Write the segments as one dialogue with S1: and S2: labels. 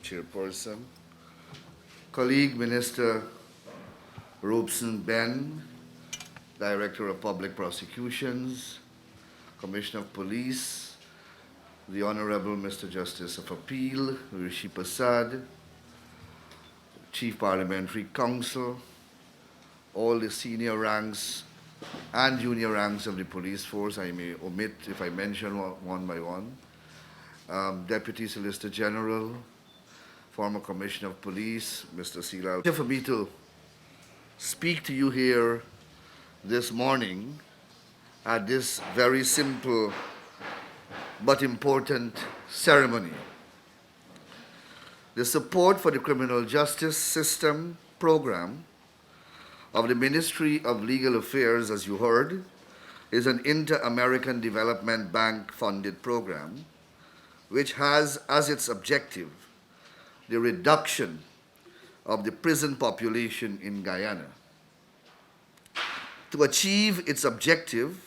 S1: Chairperson, colleague Minister Robeson Ben, Director of Public Prosecutions, Commissioner of Police, the Honorable Mr. Justice of Appeal, Rishi Prasad, Chief Parliamentary Counsel, all the senior ranks and junior ranks of the police force. I may omit if I mention one by one. Deputy Solicitor General, former Commissioner of Police, Mr. Silal. For me to speak to you here this morning at this very simple but important ceremony. The support for the criminal justice system program of the Ministry of Legal Affairs, as you heard, is an Inter-American Development Bank funded program which has as its objective the reduction of the prison population in Guyana. To achieve its objective,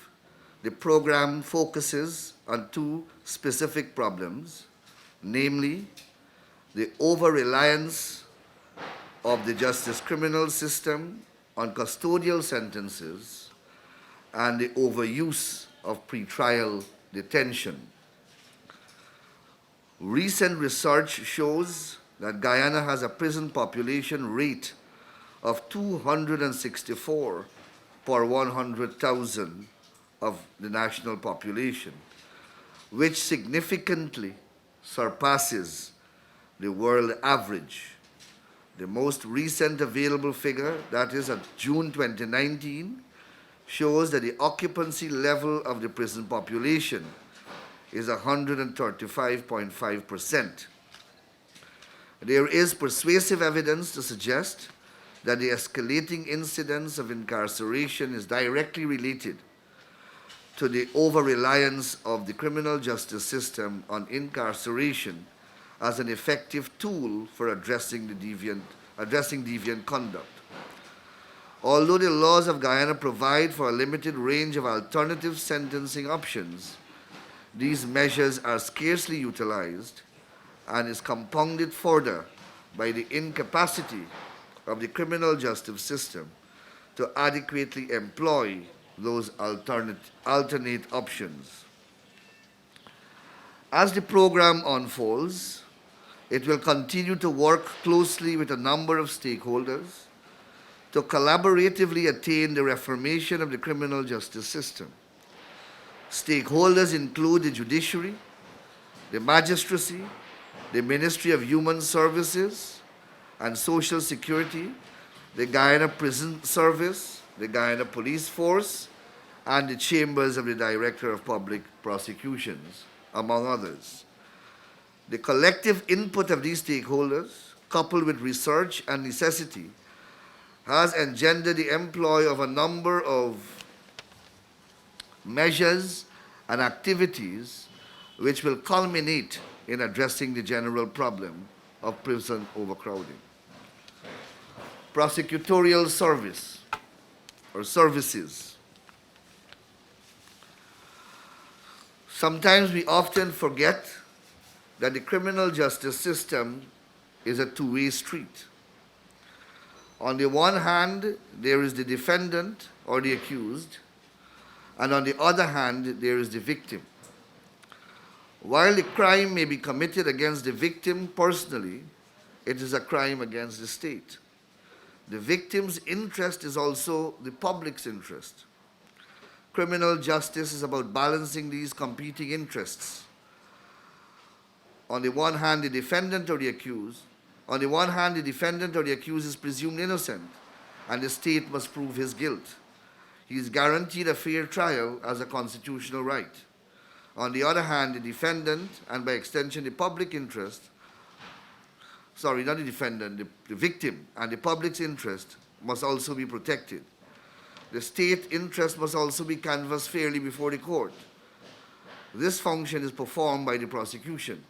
S1: the program focuses on two specific problems, namely the over-reliance of the justice criminal system on custodial sentences and the overuse of pretrial detention. Recent research shows that Guyana has a prison population rate of 264 per 100,000 of the national population, which significantly surpasses the world average. The most recent available figure, that is at June 2019, shows that the occupancy level of the prison population is 135.5%. There is persuasive evidence to suggest that the escalating incidence of incarceration is directly related to the over-reliance of the criminal justice system on incarceration as an effective tool for addressing deviant conduct. Although the laws of Guyana provide for a limited range of alternative sentencing options, these measures are scarcely utilized and is compounded further by the incapacity of the criminal justice system to adequately employ those alternate options. As the program unfolds, it will continue to work closely with a number of stakeholders to collaboratively attain the reformation of the criminal justice system. Stakeholders include the judiciary, the magistracy, the Ministry of Human Services and Social Security, the Guyana Prison Service, the Guyana Police Force, and the chambers of the Director of Public Prosecutions, among others. The collective input of these stakeholders, coupled with research and necessity, has engendered the employ of a number of measures and activities which will culminate in addressing the general problem of prison overcrowding. Prosecutorial service or services. Sometimes we often forget that the criminal justice system is a two-way street. On the one hand, there is the defendant or the accused, and on the other hand, there is the victim. While the crime may be committed against the victim personally, it is a crime against the state. The victim's interest is also the public's interest. Criminal justice is about balancing these competing interests. On the one hand, the defendant or the accused is presumed innocent, and the state must prove his guilt. He is guaranteed a fair trial as a constitutional right. On the other hand, the defendant, and by extension the public interest, the victim and the public's interest must also be protected. The state interest must also be canvassed fairly before the court. This function is performed by the prosecution.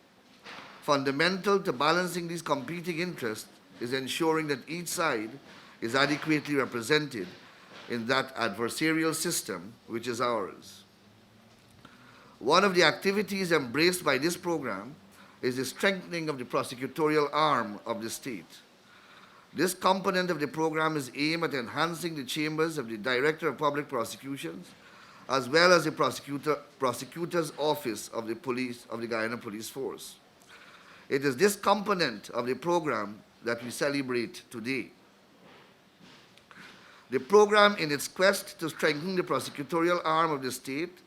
S1: Fundamental to balancing these competing interests is ensuring that each side is adequately represented in that adversarial system which is ours. One of the activities embraced by this program is the strengthening of the prosecutorial arm of the state. This component of the program is aimed at enhancing the chambers of the Director of Public Prosecutions, as well as the Prosecutor's Office of the Guyana Police Force. It is this component of the program that we celebrate today. The program, in its quest to strengthen the prosecutorial arm of the state,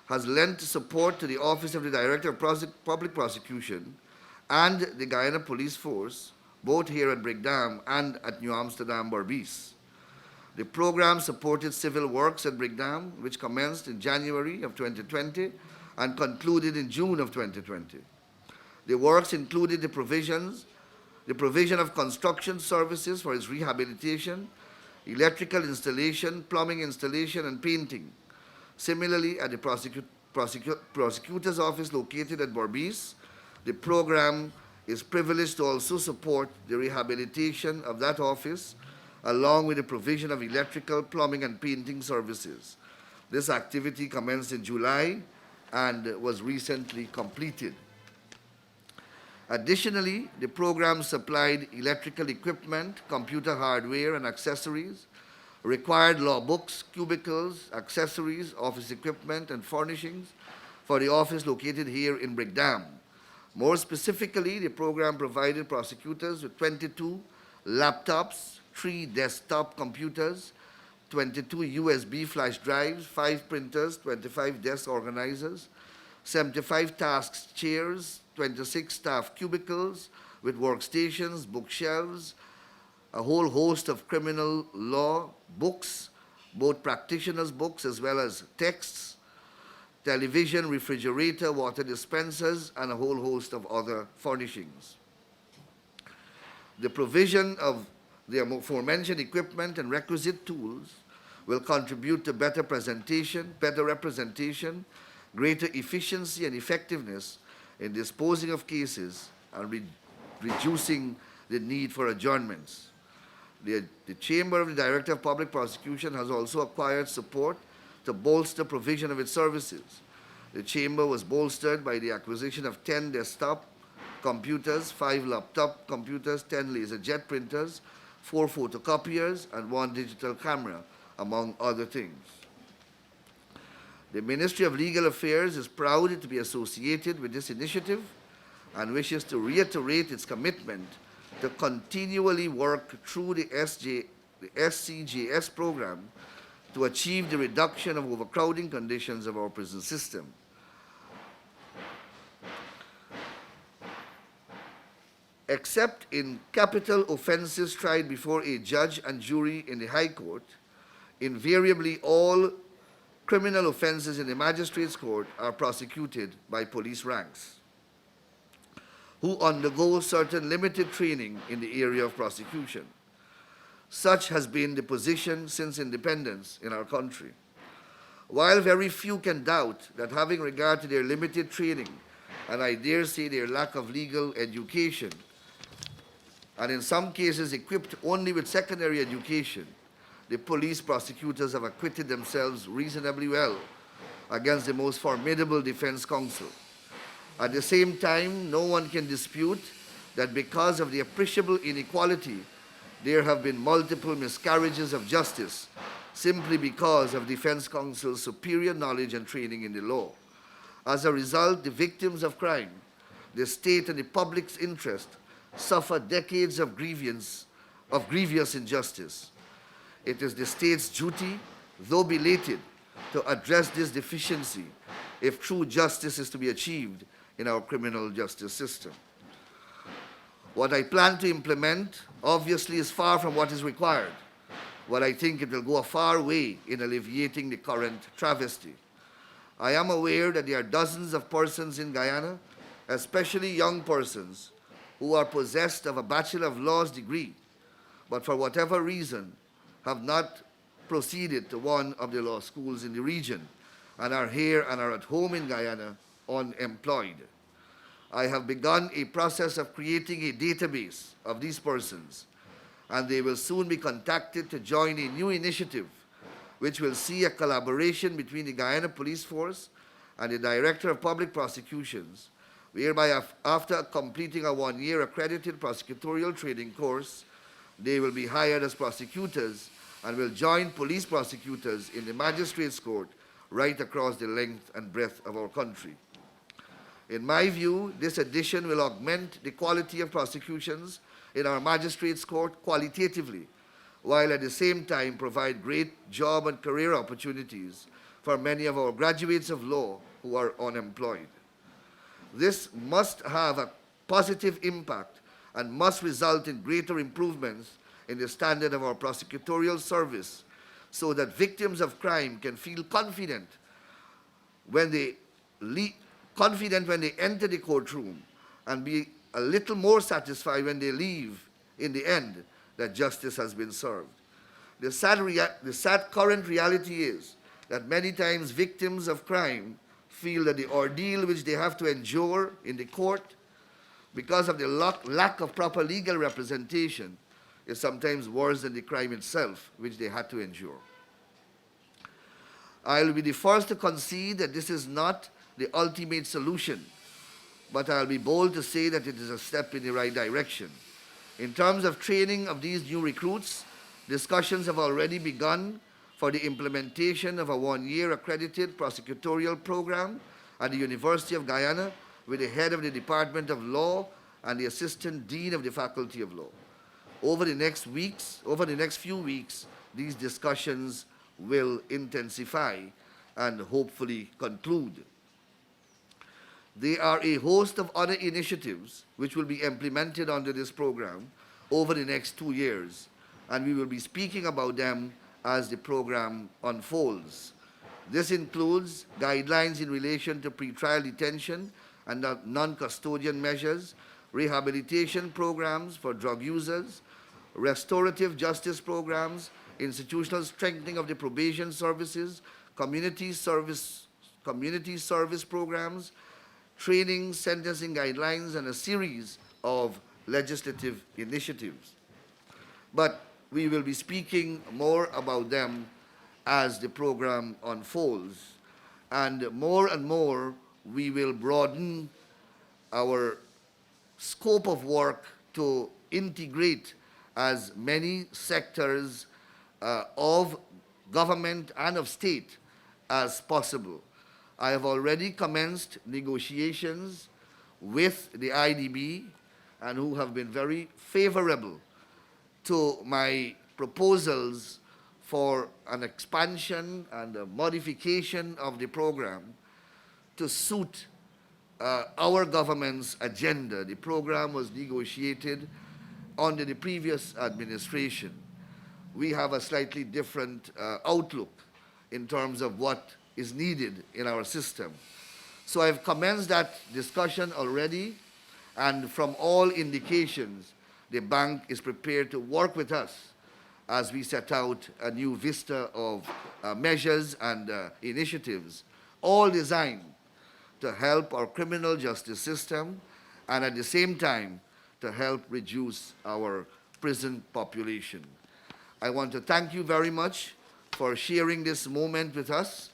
S1: has lent support to the Office of the Director of Public Prosecution and the Guyana Police Force, both here at Brigdam and at New Amsterdam, Berbice. The program supported civil works at Brigdam, which commenced in January of 2020 and concluded in June of 2020. The works included the provision of construction services for its rehabilitation, electrical installation, plumbing installation, and painting. Similarly, at the prosecutor's office located at Berbice, the program is privileged to also support the rehabilitation of that office, along with the provision of electrical, plumbing, and painting services. This activity commenced in July and was recently completed. Additionally, the program supplied electrical equipment, computer hardware, and accessories, required law books, cubicles, accessories, office equipment, and furnishings for the office located here in Brigdam. More specifically, the program provided prosecutors with 22 laptops, 3 desktop computers, 22 USB flash drives, 5 printers, 25 desk organizers, 75 task chairs, 26 staff cubicles with workstations, bookshelves, a whole host of criminal law books, both practitioners' books as well as texts, television, refrigerator, water dispensers, and a whole host of other furnishings. The provision of the aforementioned equipment and requisite tools will contribute to better presentation, better representation, greater efficiency and effectiveness in disposing of cases and reducing the need for adjournments. The Chamber of the Director of Public Prosecution has also acquired support to bolster provision of its services. The Chamber was bolstered by the acquisition of 10 desktop computers, 5 laptop computers, 10 laserjet printers, 4 photocopiers, and 1 digital camera, among other things. The Ministry of Legal Affairs is proud to be associated with this initiative and wishes to reiterate its commitment to continually work through the SCJS program to achieve the reduction of overcrowding conditions of our prison system. Except in capital offenses tried before a judge and jury in the High Court, invariably all criminal offenses in the Magistrates' Court are prosecuted by police ranks, who undergo certain limited training in the area of prosecution. Such has been the position since independence in our country. While very few can doubt that, having regard to their limited training, and I dare say their lack of legal education, and in some cases equipped only with secondary education, the police prosecutors have acquitted themselves reasonably well against the most formidable defense counsel. At the same time, no one can dispute that because of the appreciable inequality, there have been multiple miscarriages of justice simply because of defense counsel's superior knowledge and training in the law. As a result, the victims of crime, the state and the public's interest suffer decades of grievous injustice. It is the state's duty, though belated, to address this deficiency if true justice is to be achieved in our criminal justice system. What I plan to implement, obviously, is far from what is required, but I think it will go a far way in alleviating the current travesty. I am aware that there are dozens of persons in Guyana, especially young persons, who are possessed of a Bachelor of Laws degree, but for whatever reason have not proceeded to one of the law schools in the region and are here and are at home in Guyana unemployed. I have begun a process of creating a database of these persons, and they will soon be contacted to join a new initiative which will see a collaboration between the Guyana Police Force and the Director of Public Prosecutions, whereby after completing a one-year accredited prosecutorial training course, they will be hired as prosecutors and will join police prosecutors in the magistrates' court right across the length and breadth of our country. In my view, this addition will augment the quality of prosecutions in our magistrates' court qualitatively, while at the same time provide great job and career opportunities for many of our graduates of law who are unemployed. This must have a positive impact and must result in greater improvements in the standard of our prosecutorial service so that victims of crime can feel confident when they enter the courtroom and be a little more satisfied when they leave in the end that justice has been served. The sad current reality is that many times victims of crime feel that the ordeal which they have to endure in the court because of the lack of proper legal representation is sometimes worse than the crime itself which they had to endure. I'll be the first to concede that this is not the ultimate solution, but I'll be bold to say that it is a step in the right direction. In terms of training of these new recruits, discussions have already begun for the implementation of a one-year accredited prosecutorial program at the University of Guyana with the head of the Department of Law and the Assistant Dean of the Faculty of Law. Over the next few weeks, these discussions will intensify and hopefully conclude. There are a host of other initiatives which will be implemented under this program over the next 2 years, and we will be speaking about them as the program unfolds. This includes guidelines in relation to pretrial detention and non-custodian measures, rehabilitation programs for drug users, restorative justice programs, institutional strengthening of the probation services, community service programs, training, sentencing guidelines, and a series of legislative initiatives. But we will be speaking more about them as the program unfolds. And more, we will broaden our scope of work to integrate as many sectors of government and of state as possible. I have already commenced negotiations with the IDB and who have been very favorable to my proposals for an expansion and a modification of the program to suit our government's agenda. The program was negotiated under the previous administration. We have a slightly different outlook in terms of what is needed in our system. So I've commenced that discussion already, and from all indications, the bank is prepared to work with us as we set out a new vista of measures and initiatives, all designed to help our criminal justice system and at the same time to help reduce our prison population. I want to thank you very much for sharing this moment with us,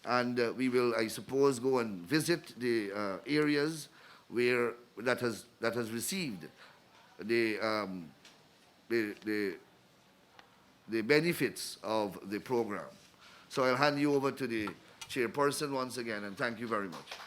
S1: and we will, I suppose, go and visit the areas where that has received the benefits of the program. So I'll hand you over to the chairperson once again, and thank you very much.